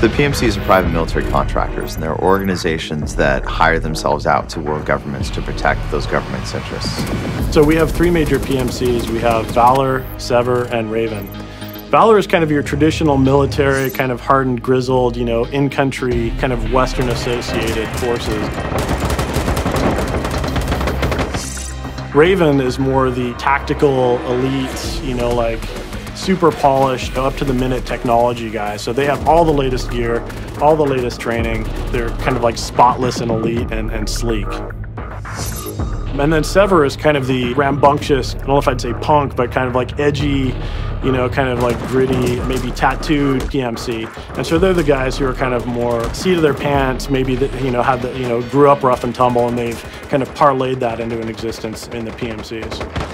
The PMCs are private military contractors, and they're organizations that hire themselves out to world governments to protect those governments' interests. So we have three major PMCs. We have Valor, Sever, and Raven. Valor is kind of your traditional military, kind of hardened, grizzled, in-country, kind of Western-associated forces. Raven is more the tactical elite, like super polished, up-to-the-minute technology guys. So they have all the latest gear, all the latest training. They're kind of like spotless and elite and sleek. And then Sever is kind of the rambunctious, I don't know if I'd say punk, but kind of like edgy, kind of like gritty, maybe tattooed PMC. And so they're the guys who are kind of more seat of their pants, maybe that, grew up rough and tumble, and they've kind of parlayed that into an existence in the PMCs.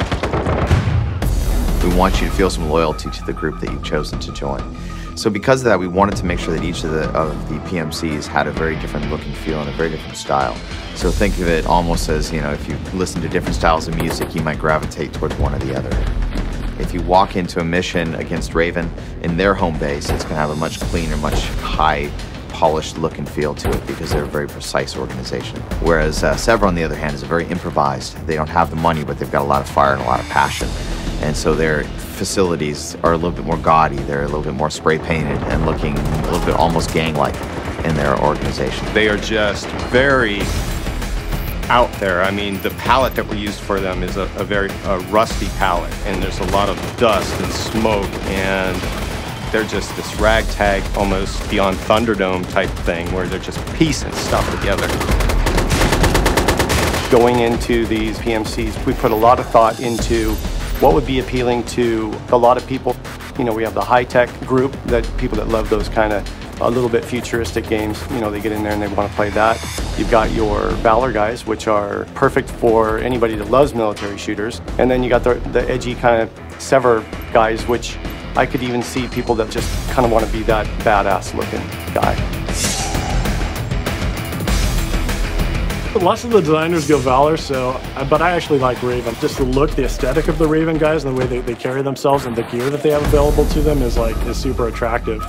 We want you to feel some loyalty to the group that you've chosen to join. So because of that, we wanted to make sure that each of the PMCs had a very different look and feel and a very different style. So think of it almost as, if you listen to different styles of music, you might gravitate towards one or the other. If you walk into a mission against Raven in their home base, it's going to have a much cleaner, much high polished look and feel to it because they're a very precise organization. Whereas Sever, on the other hand, is very improvised. They don't have the money, but they've got a lot of fire and a lot of passion. And so their facilities are a little bit more gaudy. They're a little bit more spray painted and looking a little bit almost gang-like in their organization. They are just very out there. I mean, the palette that we used for them is a very rusty palette, and there's a lot of dust and smoke, and they're just this ragtag, almost beyond Thunderdome type thing, where they're just piecing stuff together. Going into these PMCs, we put a lot of thought into what would be appealing to a lot of people. We have the high-tech group, that people that love those kind of a little bit futuristic games. They get in there and they want to play that. You've got your Valor guys, which are perfect for anybody that loves military shooters. And then you got the edgy kind of Sever guys, which I could even see people that just kind of want to be that badass looking guy. Lots of the designers go Valor, but I actually like Raven. Just the look, the aesthetic of the Raven guys, and the way they carry themselves, and the gear that they have available to them is super attractive.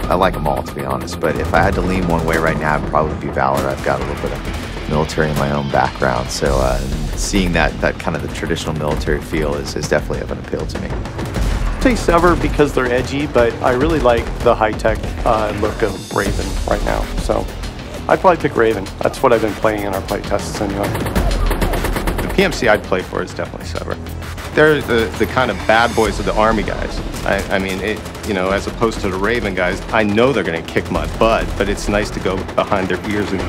I like them all, to be honest, but if I had to lean one way right now, it'd probably be Valor. I've got a little bit of military in my own background, so seeing that kind of the traditional military feel is definitely of an appeal to me. I'd say Sever because they're edgy, but I really like the high-tech look of Raven right now. So I'd probably pick Raven. That's what I've been playing in our play tests anyway. The PMC I'd play for is definitely Sever. They're the kind of bad boys of the Army guys. I mean, as opposed to the Raven guys, I know they're going to kick my butt, but it's nice to go behind their ears and